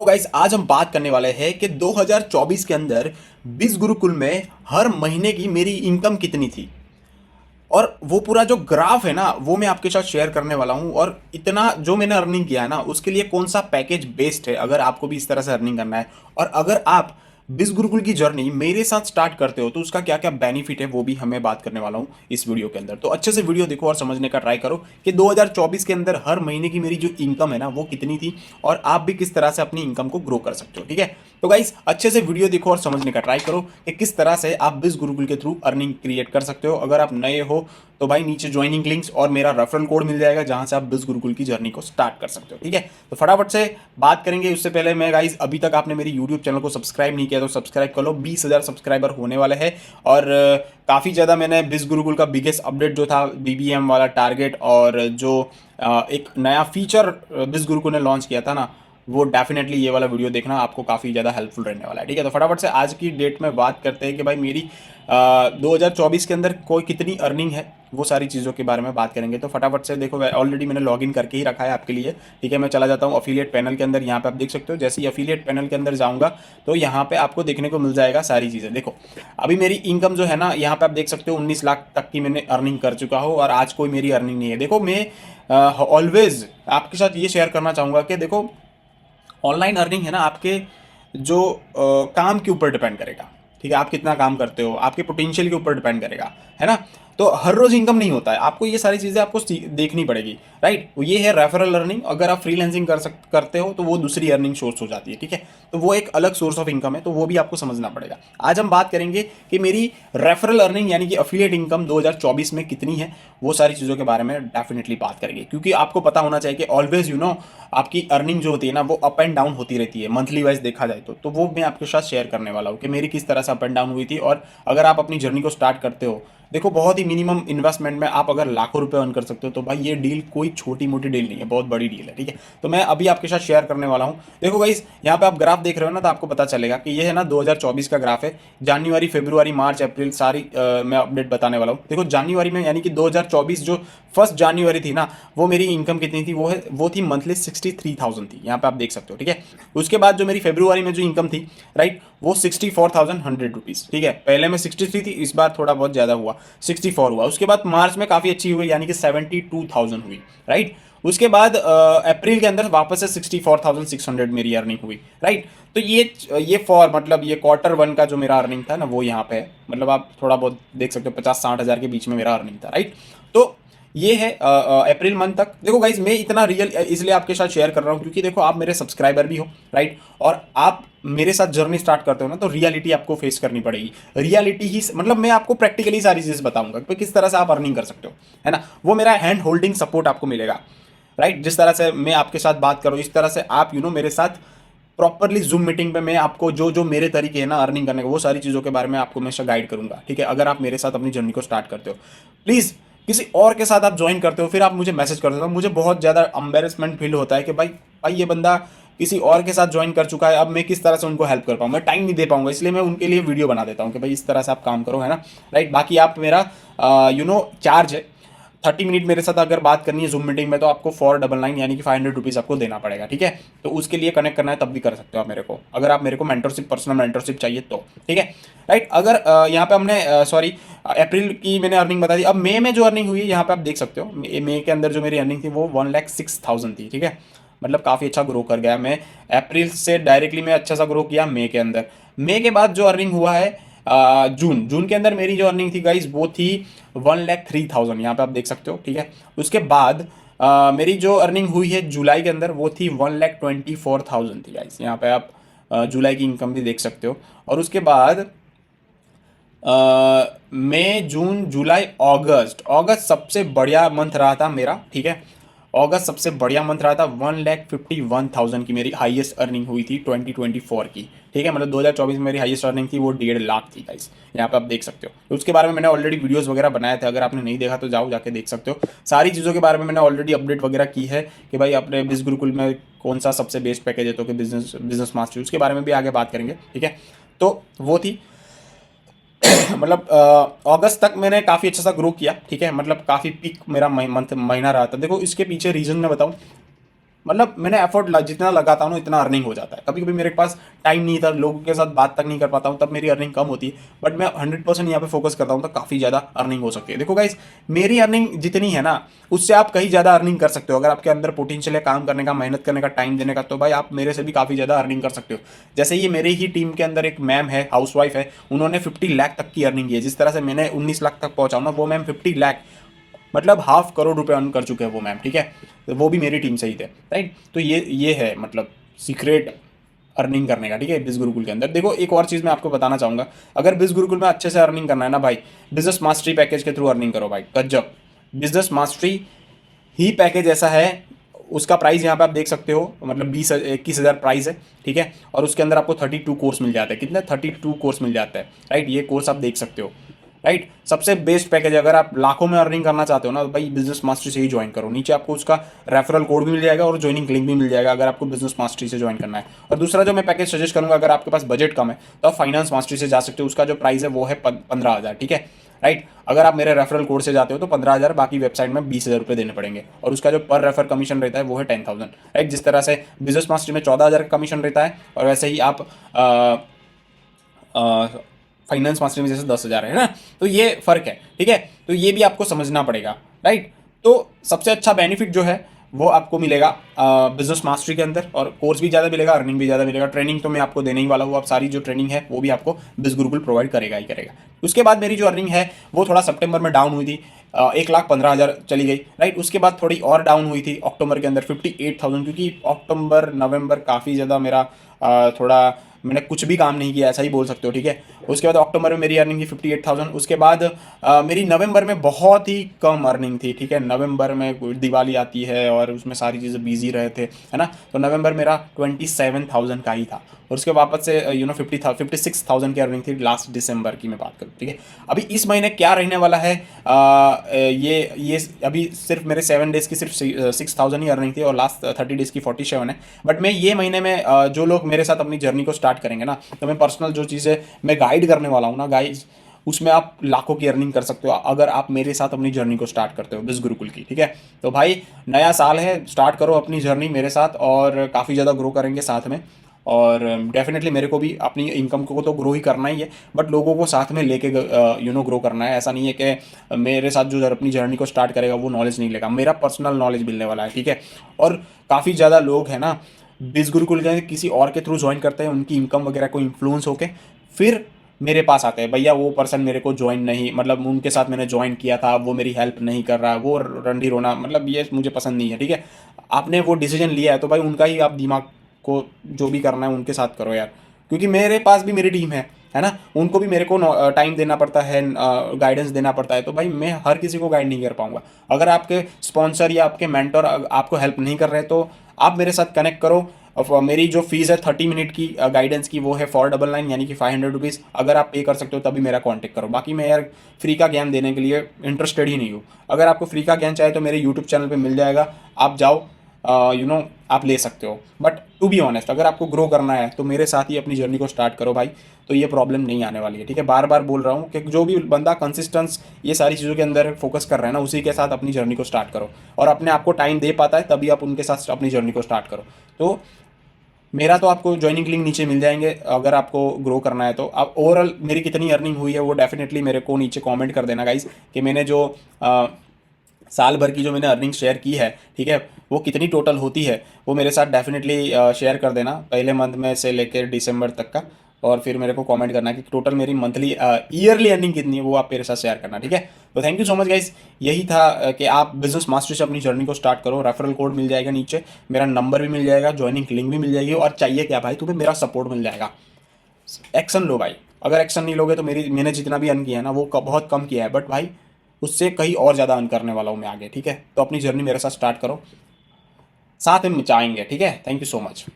तो गाइस आज हम बात करने वाले हैं कि 2024 के अंदर बिस गुरुकुल में हर महीने की मेरी इनकम कितनी थी। और वो पूरा जो ग्राफ है ना वो मैं आपके साथ शेयर करने वाला हूँ, और इतना जो मैंने अर्निंग किया है ना उसके लिए कौन सा पैकेज बेस्ट है अगर आपको भी इस तरह से अर्निंग करना है। और अगर आप बिस गुरुकुल की जर्नी मेरे साथ स्टार्ट करते हो तो उसका क्या क्या बेनिफिट है वो भी हमें बात करने वाला हूँ इस वीडियो के अंदर। तो अच्छे से वीडियो देखो और समझने का ट्राई करो कि 2024 के अंदर हर महीने की मेरी जो इनकम है ना वो कितनी थी, और आप भी किस तरह से अपनी इनकम को ग्रो कर सकते हो। ठीक है, तो गाइस अच्छे से वीडियो देखो और समझने का ट्राई करो कि किस तरह से आप बिस गुरुकुल के थ्रू अर्निंग क्रिएट कर सकते हो। अगर आप नए हो तो भाई नीचे ज्वाइनिंग लिंक्स और मेरा रेफरल कोड मिल जाएगा जहां से आप बिस गुरुकुल की जर्नी को स्टार्ट कर सकते हो। ठीक है, तो फटाफट से बात करेंगे। उससे पहले मैं गाइज, अभी तक आपने मेरी यूट्यूब चैनल को सब्सक्राइब नहीं किया तो सब्सक्राइब कर लो। 20,000 सब्सक्राइबर होने वाले हैं, और काफ़ी ज़्यादा मैंने बिस गुरुकुल का बिगेस्ट अपडेट जो था बीबीएम वाला टारगेट, और जो एक नया फीचर बिस गुरुकुल ने लॉन्च किया था ना, वो डेफिनेटली ये वाला वीडियो देखना, आपको काफ़ी ज़्यादा हेल्पफुल रहने वाला है। ठीक है, तो फटाफट से आज की डेट में बात करते हैं कि भाई मेरी 2024 के अंदर कोई कितनी अर्निंग है, वो सारी चीज़ों के बारे में बात करेंगे। तो फटाफट से देखो, ऑलरेडी मैंने लॉगिन करके ही रखा है आपके लिए। ठीक है, मैं चला जाता हूँ अफिलिएट पैनल के अंदर। यहाँ पे आप देख सकते हो, जैसे ही अफिलिएट पैनल के अंदर जाऊँगा तो यहाँ पे आपको देखने को मिल जाएगा सारी चीज़ें। देखो अभी मेरी इनकम जो है ना, यहाँ पे आप देख सकते हो 19 लाख तक की मैंने अर्निंग कर चुका हूँ, और आज कोई मेरी अर्निंग नहीं है। देखो मैं ऑलवेज आपके साथ ये शेयर करना चाहूँगा कि देखो ऑनलाइन अर्निंग है ना, आपके जो काम के ऊपर डिपेंड करेगा। ठीक है, आप कितना काम करते हो आपके पोटेंशियल के ऊपर डिपेंड करेगा, है ना। तो हर रोज इनकम नहीं होता है, आपको ये सारी चीज़ें आपको देखनी पड़ेगी। राइट, ये है रेफरल अर्निंग। अगर आप फ्रीलांसिंग करते हो तो वो दूसरी अर्निंग सोर्स हो जाती है। ठीक है, तो वो एक अलग सोर्स ऑफ इनकम है, तो वो भी आपको समझना पड़ेगा। आज हम बात करेंगे कि मेरी रेफरल अर्निंग यानी कि अफिलिएट इनकम 2024 में कितनी है, वो सारी चीज़ों के बारे में डेफिनेटली बात करेंगे। क्योंकि आपको पता होना चाहिए कि ऑलवेज आपकी अर्निंग जो होती है ना वो अप एंड डाउन होती रहती है, मंथली वाइज देखा जाए तो वो मैं आपके साथ शेयर करने वाला हूँ कि मेरी किस तरह से अप एंड डाउन हुई थी। और अगर आप अपनी जर्नी को स्टार्ट करते हो, देखो बहुत ही मिनिमम इन्वेस्टमेंट में आप अगर लाखों रुपए अर्न कर सकते हो तो भाई ये डील कोई छोटी मोटी डील नहीं है, बहुत बड़ी डील है। ठीक है, तो मैं अभी आपके साथ शेयर करने वाला हूँ। देखो गाइस, यहाँ पे आप ग्राफ देख रहे हो ना, तो आपको पता चलेगा कि ये है ना 2024 का ग्राफ है। जनवरी फरवरी मार्च अप्रैल सारी मैं अपडेट बताने वाला हूँ। देखो जनवरी में यानी कि 2024 जो फर्स्ट जनवरी थी ना, वो मेरी इनकम कितनी थी, वो थी मंथली 63,000 थी। यहाँ पे आप देख सकते हो। ठीक है, उसके बाद जो मेरी फरवरी में जो इनकम थी, राइट, वो 64,100 रुपीज़। ठीक है, पहले में 63 थी, इस बार थोड़ा बहुत ज़्यादा हुआ, 64 हुआ। उसके बाद मार्च में काफ़ी अच्छी हुई यानी कि 72,000 हुई। राइट, उसके बाद अप्रैल के अंदर वापस से 64,600 मेरी अर्निंग हुई। राइट, तो ये फॉर मतलब ये क्वार्टर वन का जो मेरा अर्निंग था ना वो यहाँ पे है। मतलब आप थोड़ा बहुत देख सकते हो, 50-60 हज़ार के बीच में मेरा अर्निंग था। राइट, तो ये है अप्रैल मंथ तक। देखो गाइज, मैं इतना रियल इसलिए आपके साथ शेयर कर रहा हूँ क्योंकि देखो आप मेरे सब्सक्राइबर भी हो। राइट, और आप मेरे साथ जर्नी स्टार्ट करते हो ना, तो रियलिटी आपको फेस करनी पड़ेगी। रियलिटी ही मतलब मैं आपको प्रैक्टिकली सारी चीज़ बताऊंगा कि किस तरह से आप अर्निंग कर सकते हो, है ना। वो मेरा हैंड होल्डिंग सपोर्ट आपको मिलेगा। राइट, जिस तरह से मैं आपके साथ बात करूँ इस तरह से आप मेरे साथ प्रॉपरली जूम मीटिंग पे मैं आपको जो जो मेरे तरीके हैं ना अर्निंग करने के, वो सारी चीज़ों के बारे में आपको हमेशा गाइड करूंगा। ठीक है, अगर आप मेरे साथ अपनी जर्नी को स्टार्ट करते हो, प्लीज़ किसी और के साथ आप ज्वाइन करते हो फिर आप मुझे मैसेज करते हो, मुझे बहुत ज़्यादा एम्बेरसमेंट फील होता है कि भाई ये बंदा किसी और के साथ ज्वाइन कर चुका है, अब मैं किस तरह से उनको हेल्प कर पाऊँ, मैं टाइम नहीं दे पाऊंगा। इसलिए मैं उनके लिए वीडियो बना देता हूँ कि भाई इस तरह से आप काम करो, है ना। राइट, बाकी आप मेरा चार्ज है 30 मिनट मेरे साथ अगर बात करनी है जूम मीटिंग में, तो आपको 499 यानी कि 500 रुपीज़ आपको देना पड़ेगा। ठीक है, तो उसके लिए कनेक्ट करना है तब भी कर सकते हो आप मेरे को, अगर आप मेरे को मेंटरशिप पर्सनल मेंटरशिप चाहिए तो। ठीक है, राइट, अगर यहाँ पे हमने सॉरी अप्रैल की मैंने अर्निंग बता दी। अब मई में जो अर्निंग हुई है यहाँ पे आप देख सकते हो, मई के अंदर जो मेरी अर्निंग थी वो 1,06,000 थी। ठीक है, मतलब काफ़ी अच्छा ग्रो कर गया मैं। अप्रैल से डायरेक्टली मैं अच्छा सा ग्रो किया मई के अंदर। मई के बाद जो अर्निंग हुआ है जून के अंदर मेरी जो अर्निंग थी गाइज वो थी 1,03,000, यहाँ पे आप देख सकते हो। ठीक है, उसके बाद मेरी जो अर्निंग हुई है जुलाई के अंदर वो थी 1,24,000 थी गाइज। यहाँ पे आप जुलाई की इनकम भी देख सकते हो। और उसके बाद मई जून जुलाई अगस्त, अगस्त सबसे बढ़िया मंथ रहा था मेरा। ठीक है, अगस्त सबसे बढ़िया मंथ रहा था। 1,51,000 की मेरी हाईएस्ट अर्निंग हुई थी 2024 की। ठीक है, मतलब 2024 में मेरी हाईएस्ट अर्निंग थी वो 1,50,000 थी गाइस। यहाँ पे आप देख सकते हो, तो उसके बारे में मैंने ऑलरेडी वीडियोस वगैरह बनाए थे, अगर आपने नहीं देखा तो जाओ जाके देख सकते हो। सारी चीज़ों के बारे में मैंने ऑलरेडी अपडेट वगैरह की है कि भाई अपने बिज गुरुकुल में कौन सा सबसे बेस्ट पैकेज है, तो कि बिजनेस मास्टर, उसके बारे में भी आगे बात करेंगे। ठीक है, तो वो थी मतलब अगस्त तक मैंने काफ़ी अच्छा सा ग्रो किया। ठीक है, मतलब काफ़ी पीक मेरा मंथ महीना रहा था। देखो इसके पीछे रीज़न मैं बताऊँ, मतलब मैंने एफर्ट जितना लगाता हूँ ना इतना अर्निंग हो जाता है। कभी कभी मेरे पास टाइम नहीं था, लोगों के साथ बात तक नहीं कर पाता हूँ, तब मेरी अर्निंग कम होती है, बट मैं 100% यहाँ पे फोकस करता हूँ तो काफ़ी ज़्यादा अर्निंग हो सकती है। देखो गाइस, मेरी अर्निंग जितनी है ना उससे आप कहीं ज़्यादा अर्निंग कर सकते हो। अगर आपके अंदर पोटेंशियल है काम करने का, मेहनत करने का, टाइम देने का, तो भाई आप मेरे से भी काफ़ी ज़्यादा अर्निंग कर सकते हो। जैसे ये मेरे ही टीम के अंदर एक मैम है, हाउसवाइफ है, उन्होंने 50 लाख तक की अर्निंग की है। जिस तरह से मैंने 19 लाख तक पहुंचा ना, वो मैम 50 लाख मतलब 500,000,000 अर्न कर चुके हैं वो मैम, ठीक है। तो वो भी मेरी टीम से ही थे, राइट। तो ये है मतलब सीक्रेट अर्निंग करने का, ठीक है, बिज गुरुकुल के अंदर। देखो एक और चीज़ मैं आपको बताना चाहूँगा, अगर बिज गुरुकुल में अच्छे से अर्निंग करना है ना भाई, बिजनेस मास्टरी पैकेज के थ्रू अर्निंग करो भाई, गजब। बिजनेस मास्टरी ही पैकेज ऐसा है, उसका प्राइस यहाँ पे आप देख सकते हो, मतलब 21,000 प्राइस है, ठीक है। और उसके अंदर आपको 32 कोर्स मिल जाते हैं। कितने? 32 कोर्स मिल जाता है, राइट। ये कोर्स आप देख सकते हो, राइट। सबसे बेस्ट पैकेज, अगर आप लाखों में अर्निंग करना चाहते हो ना, तो भाई बिजनेस मास्टरी से ही ज्वाइन करो। नीचे आपको उसका रेफरल कोड भी मिल जाएगा और ज्वाइनिंग लिंक भी मिल जाएगा, अगर आपको बिजनेस मास्टरी से ज्वाइन करना है। और दूसरा जो मैं पैकेज सजेस्ट करूंगा, अगर आपके पास बजट कम है तो आप फाइनेंस मास्टरी से जा सकते हो। उसका जो प्राइस है वो है 15,000, ठीक है, राइट। अगर आप मेरे रेफरल कोड से जाते हो तो 15,000, बाकी वेबसाइट में 20,000 रुपये देने पड़ेंगे। और उसका जो पर रेफर कमीशन रहता है वो है 10,000, राइट। जिस तरह से बिजनेस मास्टरी में 14,000 का कमीशन रहता है, और वैसे ही आप फाइनेंस मास्टरी में जैसे 10,000 है ना, तो ये फर्क है, ठीक है। तो ये भी आपको समझना पड़ेगा, राइट। तो सबसे अच्छा बेनिफिट जो है वो आपको मिलेगा बिजनेस मास्टरी के अंदर, और कोर्स भी ज़्यादा मिलेगा, अर्निंग भी ज़्यादा मिलेगा। ट्रेनिंग तो मैं आपको देने ही वाला हूँ, आप सारी जो ट्रेनिंग है वो भी आपको बिज गुरुकुल प्रोवाइड करेगा ही करेगा। उसके बाद मेरी जो अर्निंग है वो थोड़ा सितंबर में डाउन हुई थी, 1,15,000 चली गई, राइट। उसके बाद थोड़ी और डाउन हुई थी अक्टूबर के अंदर 58,000, क्योंकि अक्टूबर नवंबर काफ़ी ज़्यादा मेरा थोड़ा मैंने कुछ भी काम नहीं किया, ऐसा ही बोल सकते हो, ठीक है। उसके बाद अक्टूबर में मेरी अर्निंग थी 58,000। उसके बाद मेरी नवंबर में बहुत ही कम अर्निंग थी, ठीक है। नवंबर में दिवाली आती है और उसमें सारी चीज़ें बिजी रहे थे, है ना। तो नवंबर मेरा 27,000 का ही था, और उसके वापस से 56,000 की अर्निंग थी लास्ट दिसंबर की मैं बात करूँ, ठीक है। अभी इस महीने क्या रहने वाला है, ये अभी सिर्फ मेरे 7 डेज़ की सिर्फ 6,000 ही अर्निंग थी, और लास्ट 30 डेज़ की 47 है। बट मैं ये महीने में जो लोग मेरे साथ अपनी जर्नी को स्टार्ट करेंगे ना, तो मैं पर्सनल जो चीज़ें मैं गाइड करने वाला हूँ ना गाइज, उसमें आप लाखों की अर्निंग कर सकते हो अगर आप मेरे साथ अपनी जर्नी को स्टार्ट करते हो बिज गुरुकुल की, ठीक है। तो भाई नया साल है, स्टार्ट करो अपनी जर्नी मेरे साथ, और काफ़ी ज़्यादा ग्रो करेंगे साथ में। और डेफिनेटली मेरे को भी अपनी इनकम को तो ग्रो ही करना ही है, बट लोगों को साथ में लेके ग्रो करना है। ऐसा नहीं है कि मेरे साथ जो अपनी जर्नी को स्टार्ट करेगा वो नॉलेज नहीं लेगा, मेरा पर्सनल नॉलेज मिलने वाला है, ठीक है। और काफ़ी ज़्यादा लोग हैं ना बिज गुरुकुल के किसी और के थ्रू ज्वाइन करते हैं, उनकी इनकम वगैरह को इन्फ्लुएंस होके फिर मेरे पास आते हैं, भैया वो पर्सन मेरे को ज्वाइन नहीं, मतलब उनके साथ मैंने ज्वाइन किया था, वो मेरी हेल्प नहीं कर रहा, वो रंडी रोना, मतलब ये मुझे पसंद नहीं है, ठीक है। आपने वो डिसीजन लिया है तो भाई उनका ही आप दिमाग को जो भी करना है उनके साथ करो यार, क्योंकि मेरे पास भी मेरी टीम है ना, उनको भी मेरे को टाइम देना पड़ता है, गाइडेंस देना पड़ता है। तो भाई मैं हर किसी को गाइड नहीं कर पाऊंगा। अगर आपके स्पॉन्सर या आपके मेंटर आपको हेल्प नहीं कर रहे तो आप मेरे साथ कनेक्ट करो। मेरी जो फीस है 30 मिनट की गाइडेंस की वो है 499, यानी कि 500 रुपीज़। अगर आप पे कर सकते हो तभी मेरा कॉन्टेक्ट करो, बाकी मैं यार फ्री का ज्ञान देने के लिए इंटरेस्टेड ही नहीं हूँ। अगर आपको फ्री का ज्ञान चाहिए तो मेरे यूट्यूब चैनल पे मिल जाएगा, आप जाओ, आप ले सकते हो। बट टू बी ऑनेस्ट, अगर आपको ग्रो करना है तो मेरे साथ ही अपनी जर्नी को स्टार्ट करो भाई, तो ये प्रॉब्लम नहीं आने वाली है, ठीक है। बार बार बोल रहा हूँ कि जो भी बंदा कंसिस्टेंस ये सारी चीज़ों के अंदर फोकस कर रहा है ना, उसी के साथ अपनी जर्नी को स्टार्ट करो, और अपने आप को टाइम दे पाता है तभी आप उनके साथ अपनी जर्नी को स्टार्ट करो। तो मेरा तो आपको ज्वाइनिंग लिंक नीचे मिल जाएंगे, अगर आपको ग्रो करना है तो। आप ओवरऑल मेरी कितनी अर्निंग हुई है वो डेफिनेटली मेरे को नीचे कमेंट कर देना गाइस, कि मैंने जो साल भर की जो मैंने अर्निंग शेयर की है, ठीक है, वो कितनी टोटल होती है वो मेरे साथ डेफिनेटली शेयर कर देना, पहले मंथ में से लेकर दिसंबर तक का। और फिर मेरे को कमेंट करना कि टोटल मेरी मंथली ईयरली अर्निंग कितनी है, वो आप मेरे साथ शेयर करना, ठीक है। तो thank you so much guys, यही था कि आप बिजनेस मास्टर से अपनी जर्नी को स्टार्ट करो। रेफरल कोड मिल जाएगा नीचे, मेरा नंबर भी मिल जाएगा, ज्वाइनिंग लिंक भी मिल जाएगी, और चाहिए क्या भाई, तुम्हें मेरा सपोर्ट मिल जाएगा। एक्शन लो भाई, अगर एक्शन नहीं लोगे तो मैंने जितना भी अर्न किया है ना वो बहुत कम किया है, बट भाई उससे कहीं और ज़्यादा अर्न करने वाला हूँ मैं आगे, ठीक है। तो अपनी जर्नी मेरे साथ स्टार्ट करो, साथ में मचाएंगे, ठीक है। Thank you so much.